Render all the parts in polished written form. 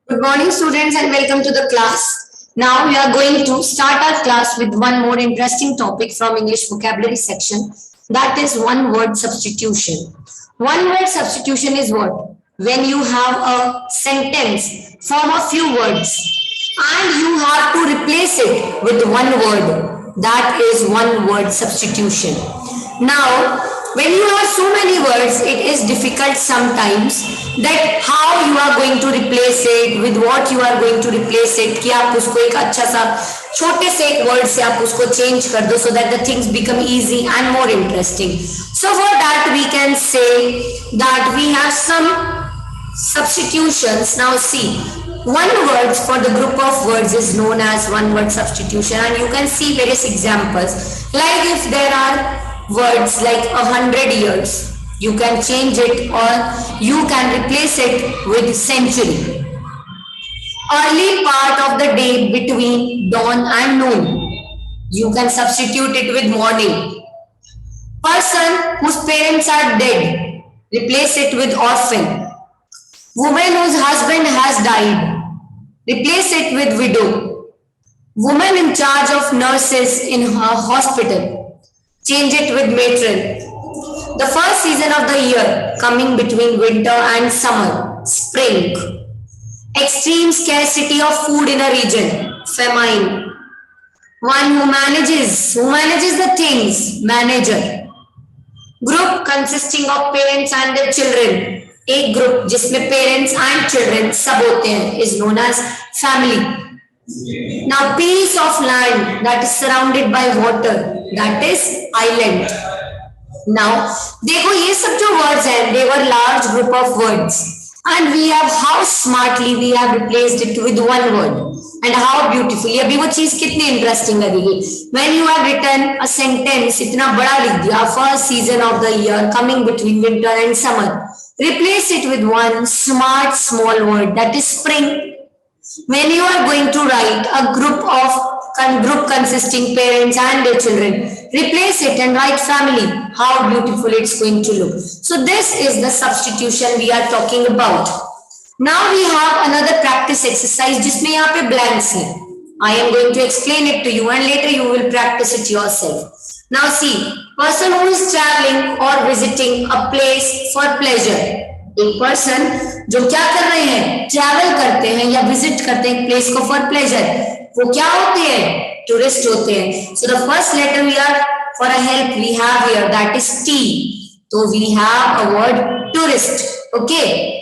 Good morning, students, and welcome to the class. Now we are going to start our class with one more interesting topic from English vocabulary section. That is one word substitution. One word substitution is what? When you have a sentence from a few words and you have to replace it with one word. That is one word substitution. Now, when you have so many words, it is difficult sometimes that how you are going to replace it, with what you are going to replace it, कि आप उसको एक अच्छा सा छोटे से एक word से आप उसको change कर दो so that the things become easy and more interesting. So for that we can say that we have some substitutions. Now see, one word for the group of words is known as one word substitution, and you can see various examples. Like if there are words like 100 years, you can change it or you can replace it with century. Early part of the day between dawn and noon, you can substitute it with morning. Person whose parents are dead, replace it with orphan. Woman whose husband has died, replace it with widow. Woman in charge of nurses in her hospital, change it with matron. The first season of the year coming between winter and summer, spring. Extreme scarcity of food in a region, famine. One who manages the things, manager. Group consisting of parents and their children. एक group जिसमें parents and children सब होते हैं is known as family. Now piece of land that is surrounded by water, that is island. Now देखो ये सब जो words हैं, they were large group of words and we have how smartly we have replaced it with one word and how beautifully. अभी वो चीज कितनी interesting लगेगी. When you have written a sentence इतना बड़ा लिख दिया, first season of the year coming between winter and summer, replace it with one smart small word, that is spring. When you are going to write a group consisting parents and their children, replace it and write family. How beautiful it's going to look. So this is the substitution we are talking about. Now we have another practice exercise जिसमें यहाँ पे blanks हैं. I am going to explain it to you and later you will practice it yourself. Now see, person who is traveling or visiting a place for pleasure. एक person जो क्या कर रहे हैं, travel करते हैं या visit करते हैं एक place को for pleasure, वो क्या होते हैं, tourist होते हैं. So the first letter we are for a help we have here, that is T. So we have a word tourist. Okay.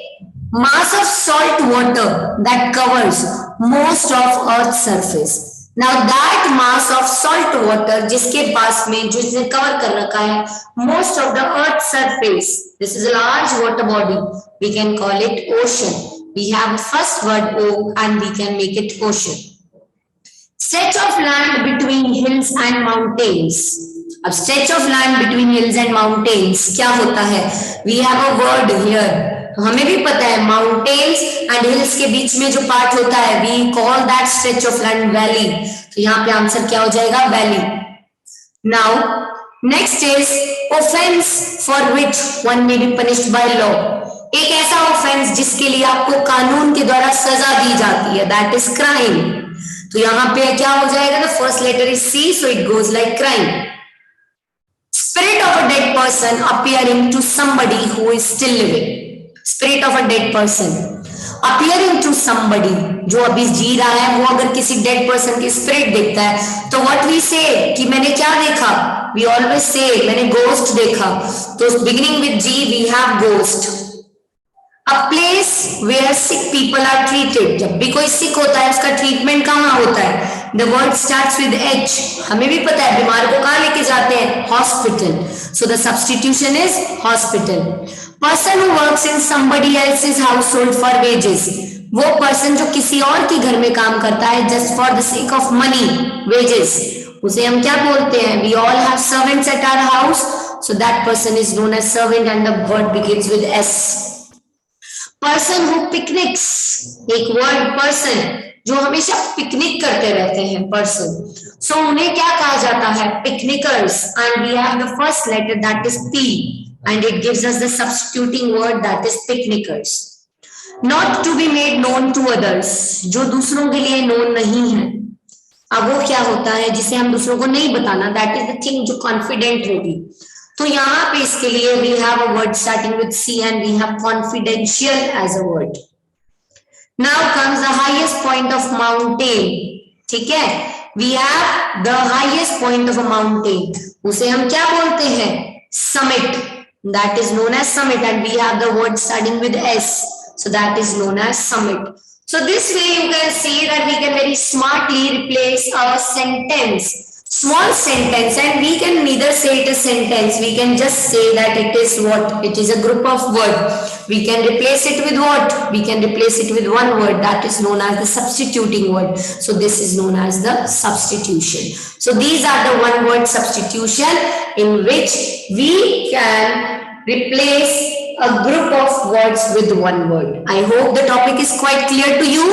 Mass of salt water that covers most of Earth's surface. Now that mass of salt water जिसके पास में जो इसने cover कर रखा है most of the Earth's surface, this is a large water body, we can call it ocean. We have a first word O and we can make it ocean. Stretch of land between hills and mountains. अब stretch of land between hills and mountains क्या होता है? We have a word here. हमें भी पता है mountains and hills के बीच में जो पार्ट होता है we call that stretch of land valley. तो यहाँ पे आंसर क्या हो जाएगा, valley. Now next is offence for which one may be punished by law. एक ऐसा ऑफेंस जिसके लिए आपको कानून के द्वारा सजा दी जाती है, दैट इज क्राइम. तो यहाँ पे क्या हो जाएगा, the first letter is C, so it goes like crime. Spirit of a dead person appearing to somebody who is still living. Spirit of a dead person appearing to somebody, जो अभी जी रहा है वो अगर किसी dead person की spirit देखता है तो what we say कि मैंने क्या देखा, we always say मैंने ghost देखा. तो beginning with G we have ghost. A place where sick people are treated. जब भी कोई sick होता है उसका treatment कहाँ होता है, the word starts with H. हमें भी पता है बीमार को कहाँ लेके जाते हैं, hospital. So the substitution is hospital. Person who works in somebody else's household for wages. वो person जो किसी और के घर में काम करता है just for the sake of money, wages, उसे हम क्या बोलते हैं, we all have servants at our house, so that person is known as servant and the word begins with S. Person who picnics, एक word person जो हमेशा picnic करते रहते हैं, person. So उन्हें क्या कहा जाता है, picnickers, and we have the first letter that is P and it gives us the substituting word that is picnickers. not to be made known to others, जो दूसरों के लिए known नहीं है। अब वो क्या होता है जिसे हम दूसरों को नहीं बताना, दैट इज द थिंग जो कॉन्फिडेंट होगी। तो यहाँ पे इसके लिए we have a word starting with C and we have confidential as a word. Now comes the highest point of mountain, ठीक है, we have the highest point of a mountain, उसे हम क्या बोलते हैं, summit, that is known as summit and we have the word starting with S, so that is known as summit. So this way you can see that we can very smartly replace our sentence, small sentence, and we can neither say it a sentence, we can just say that it is what, it is a group of word. We can replace it with what, we can replace it with one word, that is known as the substituting word. So this is known as the substitution. So these are the one word substitution in which we can replace a group of words with one word. I hope the topic is quite clear to you.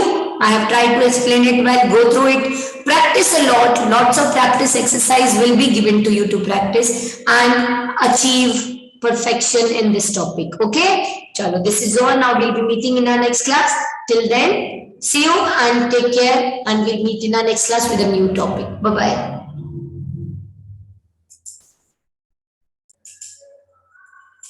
I have tried to explain it well. Go through it. Practice a lot. Lots of practice exercise will be given to you to practice and achieve perfection in this topic. Okay? Chalo, this is all. Now we'll be meeting in our next class. Till then, see you and take care, and we'll meet in our next class with a new topic. Bye-bye.